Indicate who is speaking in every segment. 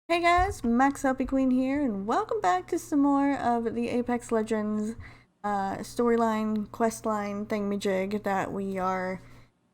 Speaker 1: Hey guys, MaxLPQueen here, and welcome back to some more of the Apex Legends storyline, questline thingamajig that we are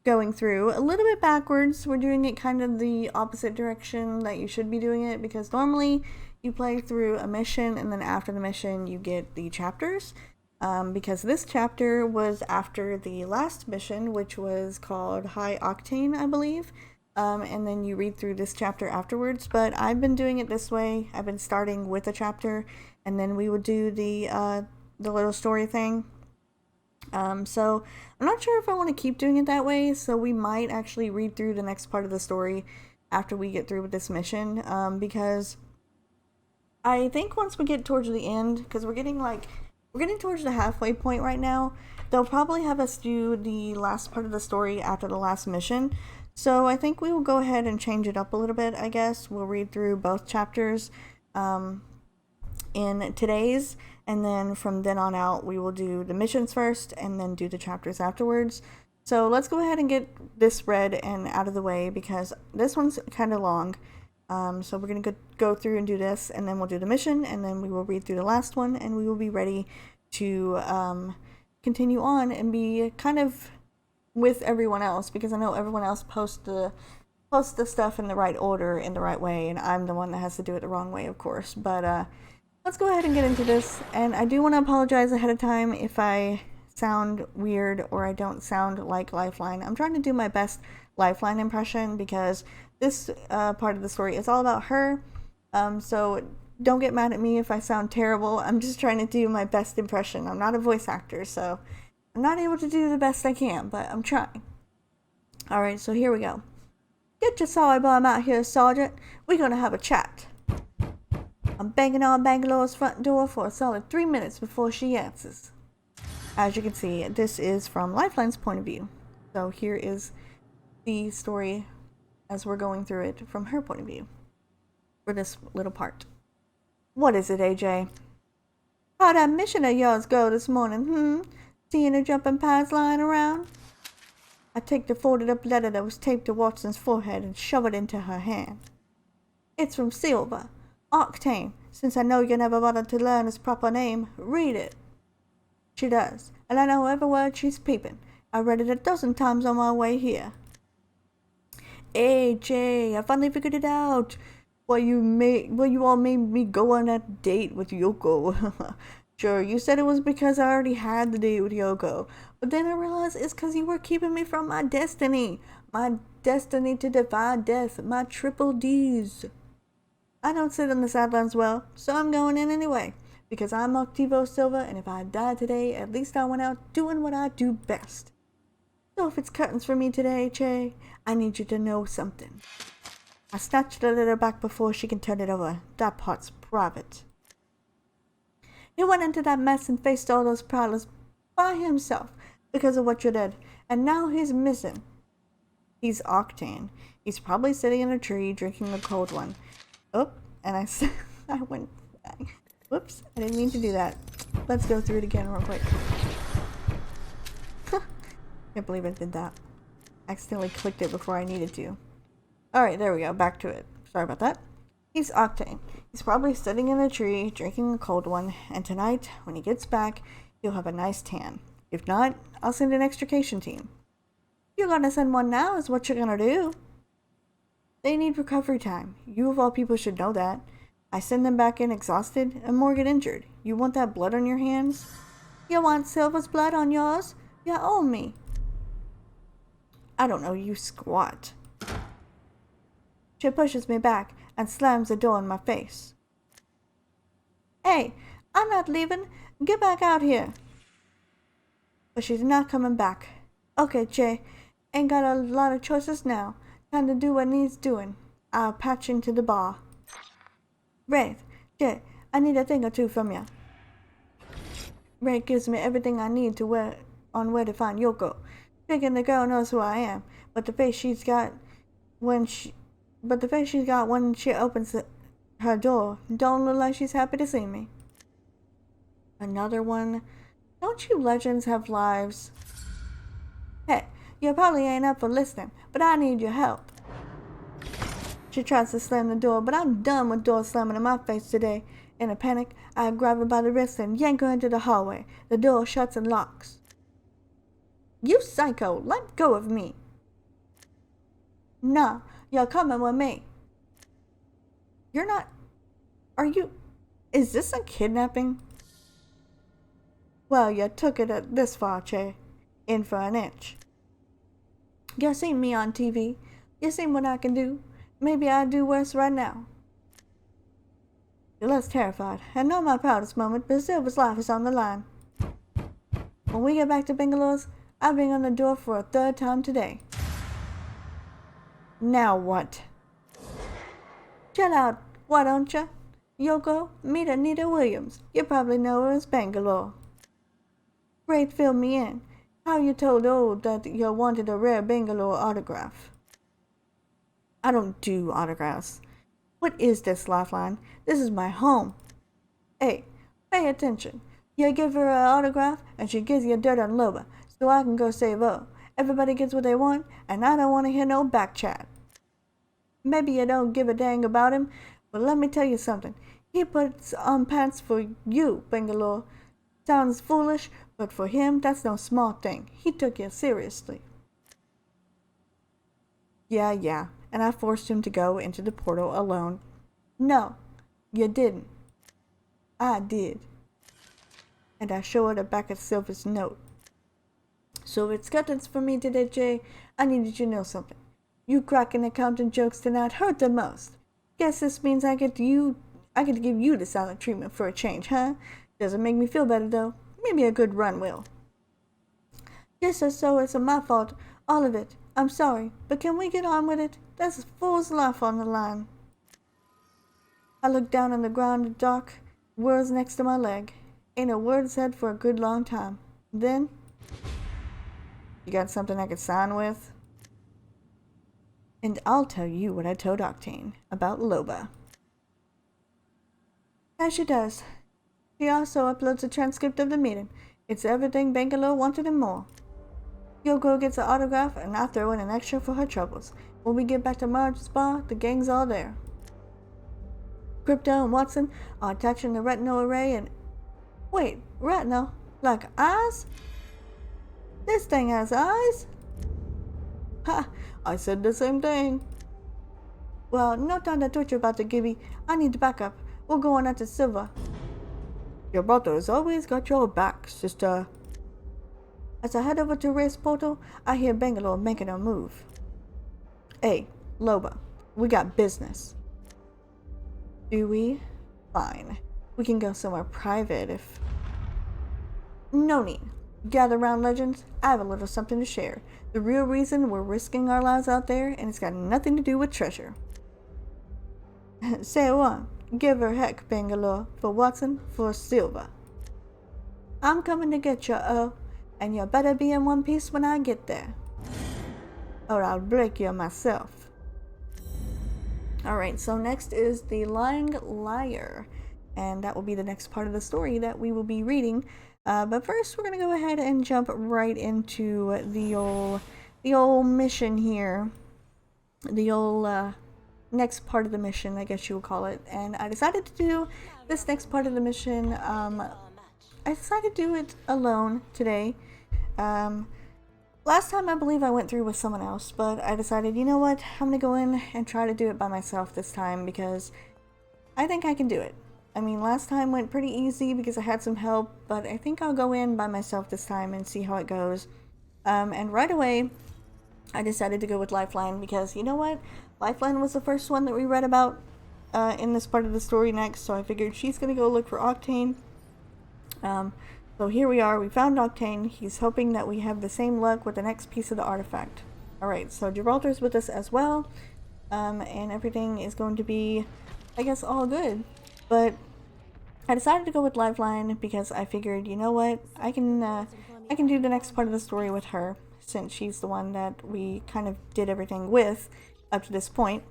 Speaker 1: going through. A little bit backwards. We're doing it kind of the opposite direction that you should be doing it, because normally you play through a mission and then after the mission you get the chapters. Because this chapter was after the last mission, which was called High Octane, I believe. And then you read through this chapter afterwards. But I've been doing it this way. I've been starting with a chapter, and then we would do the little story thing. So I'm not sure if I want to keep doing it that way. So we might actually read through the next part of the story after we get through with this mission. Because I think once we get towards the end, because we're getting towards the halfway point right now, they'll probably have us do the last part of the story after the last mission. So I think we will go ahead and change it up a little bit, I guess. We'll read through both chapters in today's, and then from then on out, we will do the missions first and then do the chapters afterwards. So let's go ahead and get this read and out of the way, because this one's kind of long. So we're going to go through and do this, and then we'll do the mission, and then we will read through the last one, and we will be ready to continue on and be kind of with everyone else, because I know everyone else posts the stuff in the right order, in the right way, and I'm the one that has to do it the wrong way, of course. But let's go ahead and get into this. And I do want to apologize ahead of time if I sound weird or I don't sound like Lifeline. I'm trying to do my best Lifeline impression, because this part of the story is all about her. So don't get mad at me if I sound terrible. I'm just trying to do my best impression. I'm not a voice actor, so I'm not able to do the best I can, but I'm trying. Alright, so here we go. Get your sorry bum out here, Sergeant. We're gonna have a chat. I'm banging on Bangalore's front door for a solid 3 minutes before she answers. As you can see, this is from Lifeline's point of view. So here is the story as we're going through it from her point of view for this little part. What is it, AJ? How'd that mission of yours go this morning, Seeing her jumping pads lying around? I take the folded up letter that was taped to Watson's forehead and shove it into her hand. It's from Silver. Octane. Since I know you never bothered to learn his proper name, read it. She does, and I know every word she's peeping. I read it 12 times on my way here. AJ, I finally figured it out. Why you all made me go on that date with Yoko. Sure, you said it was because I already had the date with Yoko, but then I realized it's because you were keeping me from my destiny. My destiny to defy death, my triple Ds. I don't sit on the sidelines well, so I'm going in anyway, because I'm Octivo Silva, and if I die today, at least I went out doing what I do best. So if it's curtains for me today, Che, I need you to know something. I snatched the letter back before she can turn it over. That part's private. He went into that mess and faced all those prowlers by himself because of what you did, and now he's missing. He's Octane. He's probably sitting in a tree drinking a cold one. Oh, and I went, whoops, I didn't mean to do that. Let's go through it again real quick. Can't believe I did that. Accidentally clicked it before I needed to. Alright, there we go, back to it. Sorry about that. He's Octane. He's probably sitting in a tree, drinking a cold one, and tonight, when he gets back, he'll have a nice tan. If not, I'll send an extrication team. You're gonna send one now is what you're gonna do. They need recovery time. You of all people should know that. I send them back in exhausted, and more get injured. You want that blood on your hands? You want Silver's blood on yours? You owe me. I don't know you squat. She pushes me back and slams the door in my face. Hey, I'm not leaving. Get back out here. But she's not coming back. Okay, Che. Ain't got a lot of choices now. Time to do what needs doing. I'll patch into the bar. Wraith, Che, I need a thing or two from ya. Wraith gives me everything I need to where to find Yoko. Thinking the girl knows who I am, but the face she's got when she opens her door don't look like she's happy to see me. Another one. Don't you legends have lives? Hey, you probably ain't up for listening, but I need your help. She tries to slam the door, but I'm done with doors slamming in my face today. In a panic, I grab her by the wrist and yank her into the hallway. The door shuts and locks. You psycho, let go of me. Nah, you're coming with me. You're not... Are you... Is this a kidnapping? Well, you took it this far, Che. In for an inch. You seen me on TV. You seen what I can do. Maybe I'd do worse right now. You're less terrified, and not my proudest moment, but Silver's life is on the line. When we get back to Bangalores, I'll bang on the door for a third time today. Now what? Chill out, why don't ya? Yoko, meet Anita Williams. You probably know her as Bangalore. Great, fill me in. How you told old that you wanted a rare Bangalore autograph? I don't do autographs. What is this, Lifeline? This is my home. Hey, pay attention. You give her an autograph, and she gives you dirt on Loba, so I can go save her. Everybody gets what they want, and I don't want to hear no back chat. Maybe you don't give a dang about him, but let me tell you something. He puts on pants for you, Bangalore. Sounds foolish, but for him, that's no small thing. He took you seriously. Yeah, and I forced him to go into the portal alone. No, you didn't. I did. And I show her the back of Silver's note. So if it's cuttings for me today, Jay, I needed you to know something. You cracking accountant jokes tonight hurt the most. Guess this means I get to give you the silent treatment for a change, huh? Doesn't make me feel better, though. Maybe a good run will. Just so it's my fault, all of it. I'm sorry, but can we get on with it? There's a fool's life on the line. I look down on the ground and dark, words next to my leg. Ain't a word said for a good long time. Then, you got something I could sign with? And I'll tell you what I told Octane about Loba. As she does. She also uploads a transcript of the meeting. It's everything Bangalore wanted and more. Yoko gets an autograph, and I throw in an extra for her troubles. When we get back to Marge's bar, the gang's all there. Crypto and Watson are attaching the retinal array and... Wait, retinal? Like eyes? This thing has eyes? Ha! I said the same thing. Well, no time to torture about the Gibby. I need backup. We'll go on to Silver. Your brother's always got your back, sister. As I head over to Race Portal, I hear Bangalore making a move. Hey, Loba, we got business. Do we? Fine. We can go somewhere private if... No need. Gather round, legends. I have a little something to share. The real reason we're risking our lives out there, and it's got nothing to do with treasure. Say what? Give her heck, Bangalore. For Watson, for Silver. I'm coming to get you, and you better be in one piece when I get there. Or I'll break you myself. Alright, so next is The Lying Liar. And that will be the next part of the story that we will be reading. But first, we're going to go ahead and jump right into the old mission here. The old next part of the mission, I guess you would call it. And I decided to do this next part of the mission. I decided to do it alone today. Last time I believe I went through with someone else, but I decided, you know what, I'm going to go in and try to do it by myself this time because I think I can do it. I mean, last time went pretty easy because I had some help, but I think I'll go in by myself this time and see how it goes. And right away, I decided to go with Lifeline because, you know what, Lifeline was the first one that we read about in this part of the story next, so I figured she's going to go look for Octane. So here we are, we found Octane. He's hoping that we have the same luck with the next piece of the artifact. Alright, so Gibraltar's with us as well, and everything is going to be, I guess, all good. But I decided to go with Lifeline because I figured, you know what, I can do the next part of the story with her, since she's the one that we kind of did everything with up to this point.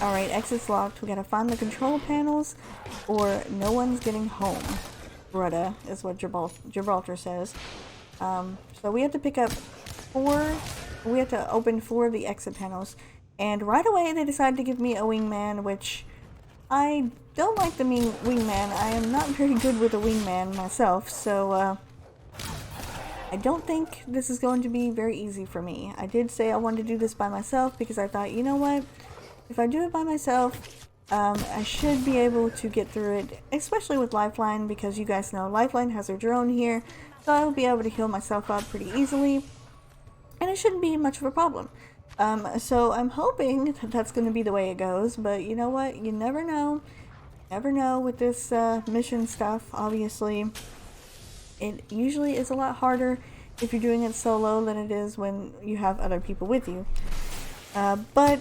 Speaker 1: Alright, exit's locked. We gotta find the control panels, or no one's getting home. Brutta is what Gibraltar says. So we have to pick up we have to open 4 of the exit panels. And right away they decided to give me a wingman, which I don't like the wingman. I am not very good with a wingman myself, so I don't think this is going to be very easy for me. I did say I wanted to do this by myself because I thought, you know what, if I do it by myself, I should be able to get through it, especially with Lifeline, because you guys know Lifeline has her drone here, so I will be able to heal myself up pretty easily, and it shouldn't be much of a problem. So I'm hoping that that's going to be the way it goes, but you know what, you never know. Never know with this mission stuff. Obviously, it usually is a lot harder if you're doing it solo than it is when you have other people with you. But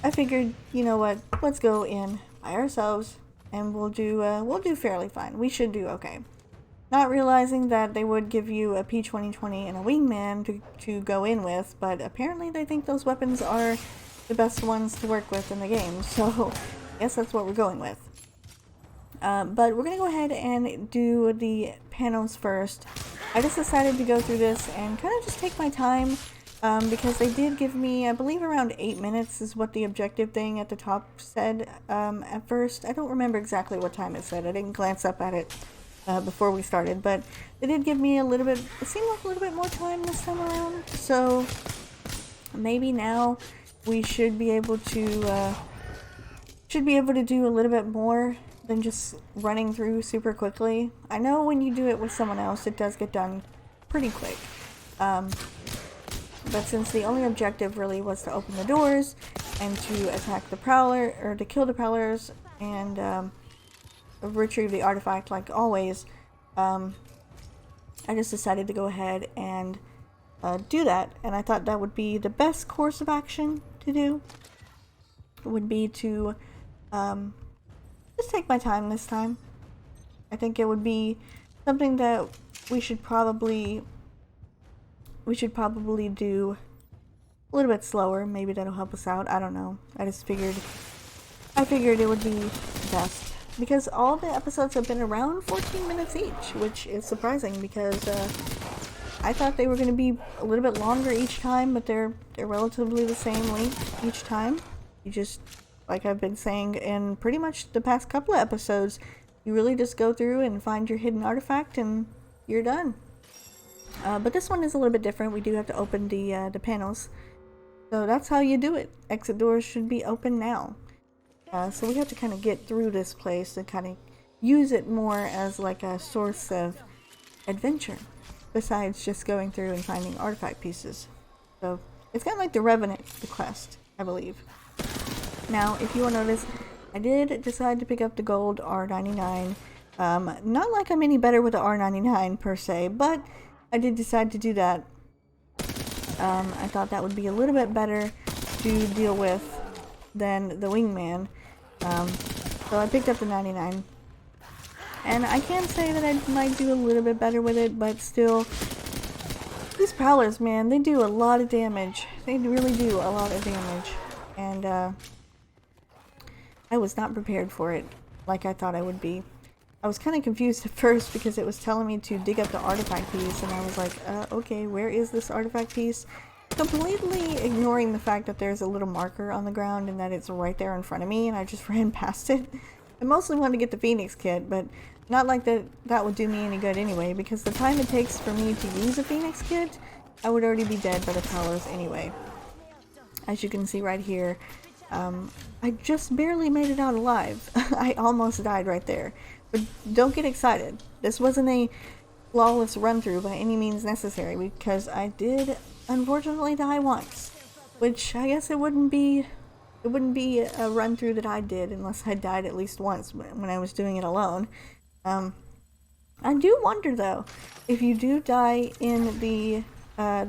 Speaker 1: I figured, you know what, let's go in by ourselves and we'll do fairly fine. We should do okay. Not realizing that they would give you a P2020 and a wingman to go in with, but apparently they think those weapons are the best ones to work with in the game, so I guess that's what we're going with. But we're going to go ahead and do the panels first. I just decided to go through this and kind of just take my time, because they did give me, I believe around 8 minutes is what the objective thing at the top said at first. I don't remember exactly what time it said. I didn't glance up at it before we started, but they did give me a little bit, it seemed like a little bit more time this time around, so maybe now we should be able to do a little bit more than just running through super quickly. I know when you do it with someone else, it does get done pretty quick. But since the only objective really was to open the doors and to attack the prowler, or to kill the prowlers and retrieve the artifact like always, I just decided to go ahead and do that. And I thought that would be the best course of action to do, would be to just take my time this time. I think it would be something that we should probably do a little bit slower. Maybe that'll help us out. I don't know. I figured it would be best, because all the episodes have been around 14 minutes each, which is surprising because I thought they were going to be a little bit longer each time, but they're relatively the same length each time. You just, like I've been saying in pretty much the past couple of episodes, you really just go through and find your hidden artifact and you're done. But this one is a little bit different. We do have to open the panels. So that's how you do it. Exit doors should be open now. So we have to kind of get through this place and kind of use it more as like a source of adventure, besides just going through and finding artifact pieces. So it's kind of like the Revenant, the quest, I believe. Now, if you will notice, I did decide to pick up the gold R99. Not like I'm any better with the R99 per se, but I did decide to do that. I thought that would be a little bit better to deal with than the wingman. So I picked up the 99. And I can say that I might do a little bit better with it, but still, these prowlers, man, they do a lot of damage. They really do a lot of damage. And I was not prepared for it like I thought I would be. I was kind of confused at first because it was telling me to dig up the artifact piece, and I was like, okay, where is this artifact piece? Completely ignoring the fact that there's a little marker on the ground and that it's right there in front of me, and I just ran past it. I mostly wanted to get the Phoenix kit, but not like that would do me any good anyway, because the time it takes for me to use a Phoenix kit, I would already be dead by the prowlers anyway. As you can see right here, I just barely made it out alive. I almost died right there. But don't get excited. This wasn't a flawless run through by any means necessary, because I did unfortunately die once, which I guess it wouldn't be a run through that I did unless I died at least once when I was doing it alone. I do wonder though, if you do die in the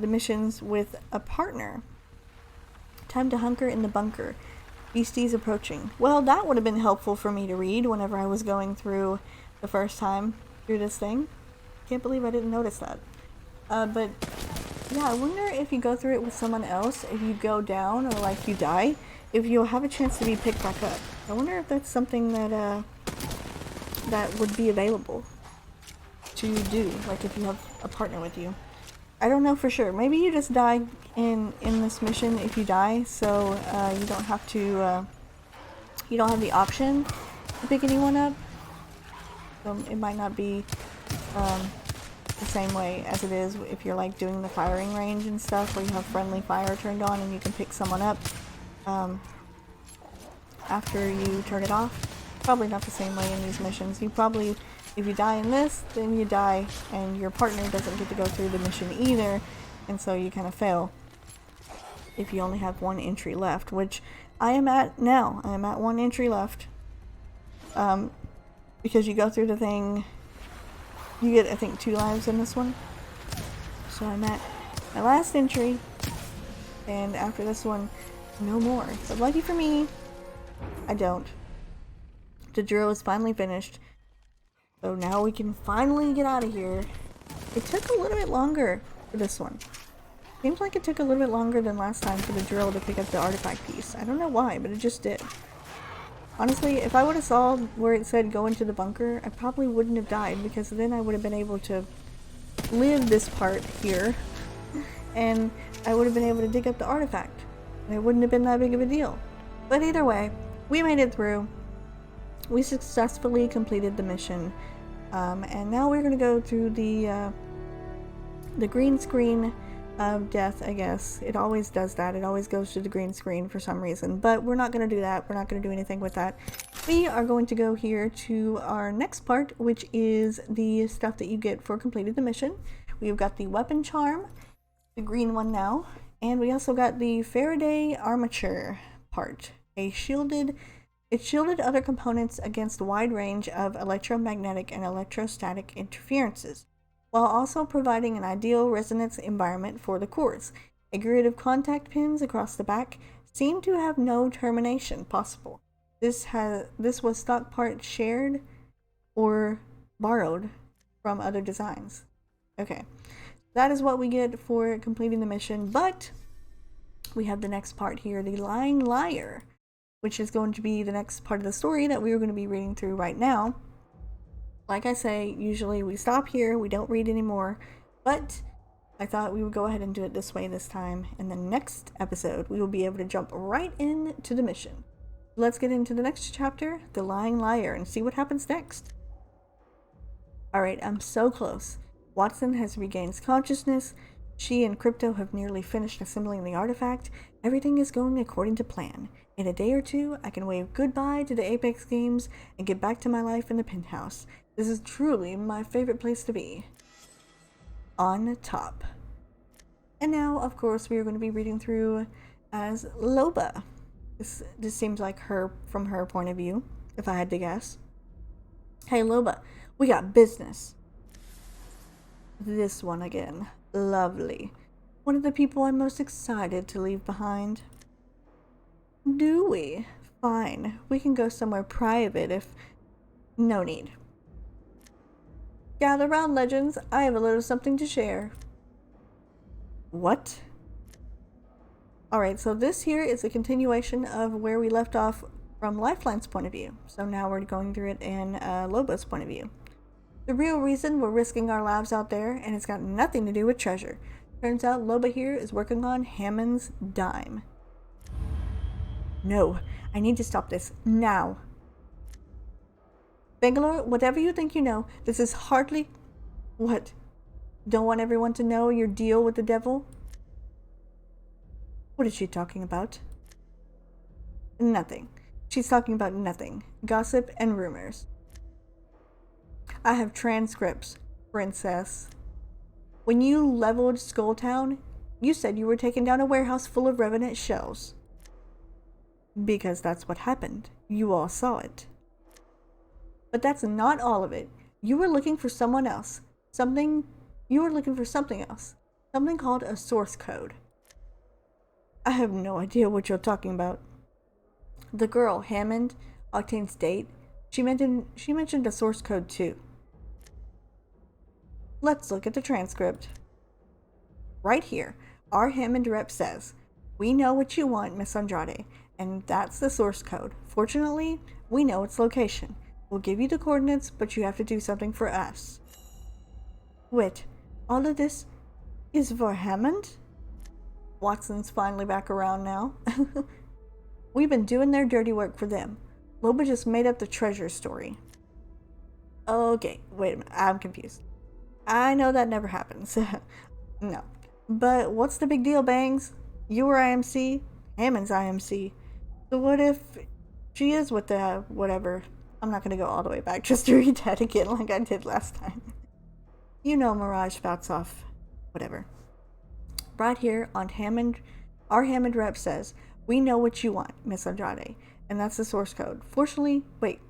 Speaker 1: missions with a partner. Time to hunker in the bunker. Beasties approaching. Well, that would have been helpful for me to read whenever I was going through the first time through this thing. Can't believe I didn't notice that. But yeah, I wonder if you go through it with someone else, if you go down or like you die, if you'll have a chance to be picked back up. I wonder if that's something that that would be available to do, like if you have a partner with you. I don't know for sure. Maybe you just die in this mission if you die, so you don't have to. You don't have the option to pick anyone up. So it might not be the same way as it is if you're like doing the firing range and stuff, where you have friendly fire turned on and you can pick someone up after you turn it off. Probably not the same way in these missions. You probably, if you die in this, then you die and your partner doesn't get to go through the mission either, and so you kind of fail if you only have one entry left, which I am at now. I am at one entry left. Because you go through the thing, you get, I think, 2 lives in this one. So I'm at my last entry, and after this one, no more. So lucky for me, I don't. The drill is finally finished, so now we can finally get out of here. It took a little bit longer for this one. Seems like it took a little bit longer than last time for the drill to pick up the artifact piece. I don't know why, but it just did. Honestly, if I would have saw where it said go into the bunker, I probably wouldn't have died, because then I would have been able to live this part here, and I would have been able to dig up the artifact, and it wouldn't have been that big of a deal. But either way, we made it through. We successfully completed the mission, and now we're going to go through the green screen of death, I guess. It always does that. It always goes to the green screen for some reason, but we're not going to do that. We're not going to do anything with that. We are going to go here to our next part, which is the stuff that you get for completing the mission. We've got the weapon charm, the green one now, and we also got the Faraday armature part. It shielded other components against a wide range of electromagnetic and electrostatic interferences, while also providing an ideal resonance environment for the cores. A grid of contact pins across the back seemed to have no termination possible. This was stock part shared or borrowed from other designs. Okay, that is what we get for completing the mission, but we have the next part here, the Lying Liar, which is going to be the next part of the story that we are going to be reading through right now. Like I say, usually we stop here, we don't read anymore, but I thought we would go ahead and do it this way this time. In the next episode, we will be able to jump right into the mission. Let's get into the next chapter, The Lying Liar, and see what happens next. Alright, I'm so close. Watson has regained consciousness. She and Crypto have nearly finished assembling the artifact. Everything is going according to plan. In a day or two, I can wave goodbye to the Apex games and get back to my life in the penthouse. This is truly my favorite place to be. On top. And now, of course, we are going to be reading through as Loba. This seems like her, from her point of view, if I had to guess. Hey Loba, we got business. This one again. Lovely. One of the people I'm most excited to leave behind. Do we? Fine. We can go somewhere private if... No need. Gather round, legends. I have a little something to share. What? Alright, so this here is a continuation of where we left off from Lifeline's point of view. So now we're going through it in Loba's point of view. The real reason we're risking our lives out there, and it's got nothing to do with treasure. Turns out Loba here is working on Hammond's dime. No, I need to stop this now. Bangalore, whatever you think you know, this is hardly... What? Don't want everyone to know your deal with the devil? What is she talking about? Nothing. She's talking about nothing. Gossip and rumors. I have transcripts, princess. When you leveled Skulltown, you said you were taking down a warehouse full of revenant shells. Because that's what happened. You all saw it. But that's not all of it. You were looking for someone else. You were looking for something else. Something called a source code. I have no idea what you're talking about. The girl, Hammond, Octane's date, she mentioned a source code too. Let's look at the transcript. Right here, our Hammond rep says, "We know what you want, Miss Andrade, and that's the source code. Fortunately, we know its location. We'll give you the coordinates, but you have to do something for us." Wait, all of this? is for Hammond? Watson's finally back around now. We've been doing their dirty work for them. Loba just made up the treasure story. Okay, wait a minute, I'm confused. I know that never happens. No. But what's the big deal, Bangs? You were IMC, Hammond's IMC. So what if she is with the whatever? I'm not gonna go all the way back just to read that again like I did last time. You know Mirage spouts off. Whatever. Right here on Hammond, our Hammond rep says, "We know what you want, Miss Andrade." And that's the source code. Fortunately, wait.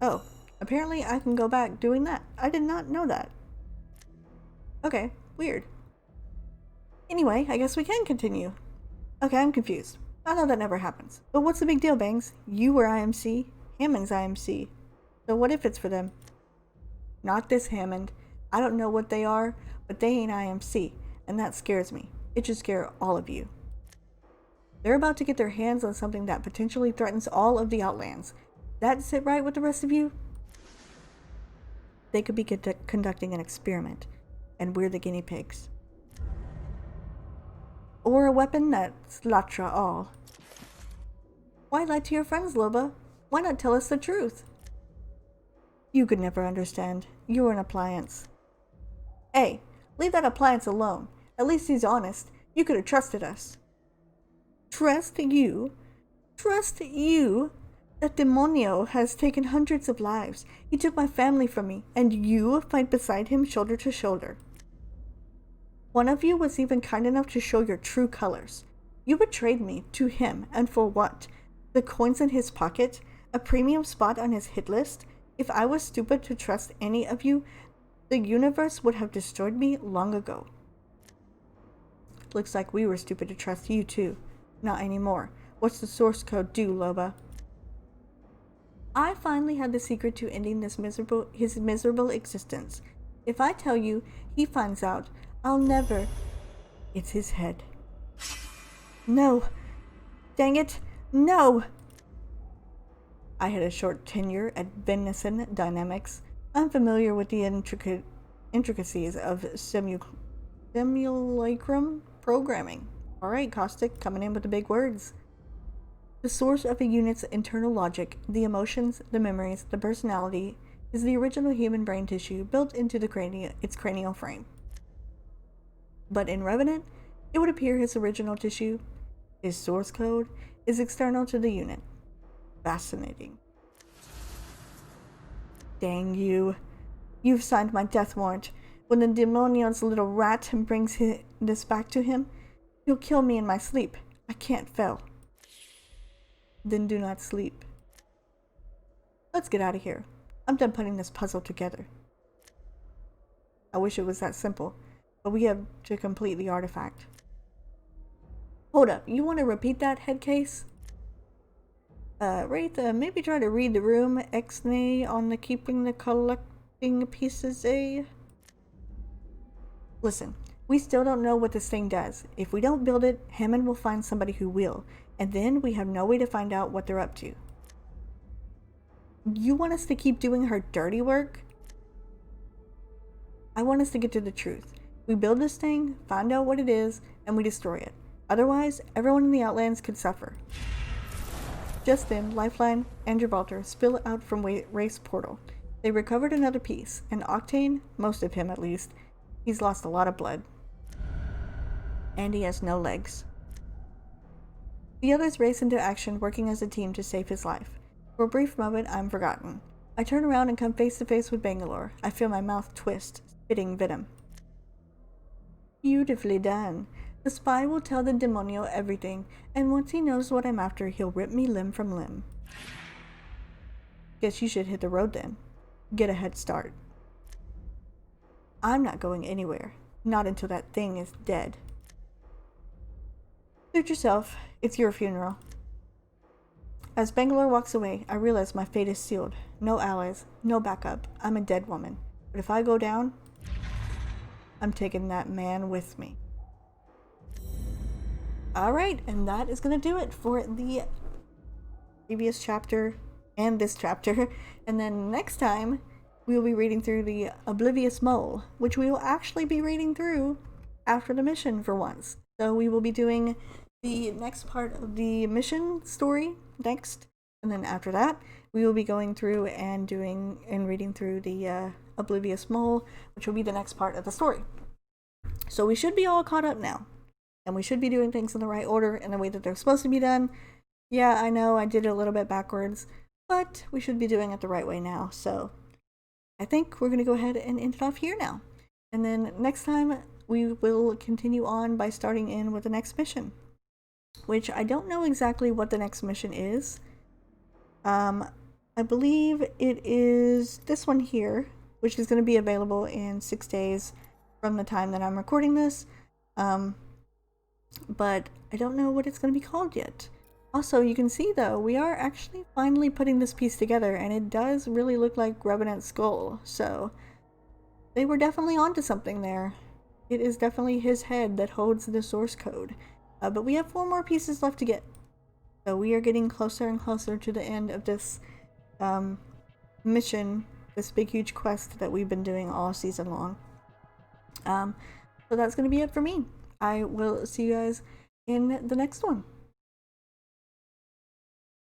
Speaker 1: Oh, apparently I can go back doing that. I did not know that. Okay, weird. Anyway, I guess we can continue. Okay, I'm confused. I know that never happens. But what's the big deal, Bangs? You were IMC, Hammond's IMC. So what if it's for them? Not this Hammond. I don't know what they are, but they ain't IMC, and that scares me. It should scare all of you. They're about to get their hands on something that potentially threatens all of the Outlands. That sit right with the rest of you? They could be conducting an experiment, and we're the guinea pigs. Or a weapon that slatra all. Why lie to your friends, Loba? Why not tell us the truth? You could never understand. You're an appliance. Hey, leave that appliance alone. At least he's honest. You could have trusted us. Trust you? Trust you? That demonio has taken hundreds of lives. He took my family from me, and you fight beside him shoulder to shoulder. One of you was even kind enough to show your true colors. You betrayed me to him, and for what? The coins in his pocket? A premium spot on his hit list? If I was stupid to trust any of you, the universe would have destroyed me long ago. Looks like we were stupid to trust you too. Not anymore. What's the source code do, Loba? I finally had the secret to ending his miserable existence. If I tell you, he finds out, I'll never... It's his head. No. Dang it. No. I had a short tenure at Venison Dynamics. I'm familiar with the intricacies of simulacrum programming. Alright, Caustic, coming in with the big words. The source of a unit's internal logic, the emotions, the memories, the personality, is the original human brain tissue built into its cranial frame. But in Revenant, it would appear his original tissue, his source code, is external to the unit. Fascinating. Dang you. You've signed my death warrant. When the demonio's little rat brings this back to him, he'll kill me in my sleep. I can't fail. Then do not sleep. Let's get out of here. I'm done putting this puzzle together. I wish it was that simple, but we have to complete the artifact. Hold up, you want to repeat that, head case? Wraith, maybe try to read the room ex-nay on the keeping the collecting pieces, eh? Listen, we still don't know what this thing does. If we don't build it, Hammond will find somebody who will, and then we have no way to find out what they're up to. You want us to keep doing her dirty work? I want us to get to the truth. We build this thing, find out what it is, and we destroy it. Otherwise, everyone in the Outlands could suffer. Just then, Lifeline and Gibraltar spill out from Wraith's portal. They recovered another piece, and Octane, most of him at least, he's lost a lot of blood. And he has no legs. The others race into action, working as a team to save his life. For a brief moment, I'm forgotten. I turn around and come face to face with Bangalore. I feel my mouth twist, spitting venom. Beautifully done. The spy will tell the demonio everything, and once he knows what I'm after, he'll rip me limb from limb. Guess you should hit the road then. Get a head start. I'm not going anywhere. Not until that thing is dead. Suit yourself. It's your funeral. As Bangalore walks away, I realize my fate is sealed. No allies, no backup. I'm a dead woman. But if I go down, I'm taking that man with me. Alright, and that is going to do it for the previous chapter and this chapter. And then next time, we will be reading through the Oblivious Mole, which we will actually be reading through after the mission for once. So we will be doing the next part of the mission story next, and then after that, we will be going through and reading through the Oblivious Mole, which will be the next part of the story. So we should be all caught up now, and we should be doing things in the right order and the way that they're supposed to be done. Yeah, I know I did it a little bit backwards, but we should be doing it the right way now. So I think we're going to go ahead and end it off here now. And then next time we will continue on by starting in with the next mission, which I don't know exactly what the next mission is. I believe it is this one here, which is going to be available in 6 days from the time that I'm recording this. But I don't know what it's going to be called yet. Also, you can see though, we are actually finally putting this piece together, and it does really look like Revenant's skull, so they were definitely onto something there. It is definitely his head that holds the source code. But we have 4 more pieces left to get. So we are getting closer and closer to the end of this mission, this big huge quest that we've been doing all season long. So that's going to be it for me. I will see you guys in the next one.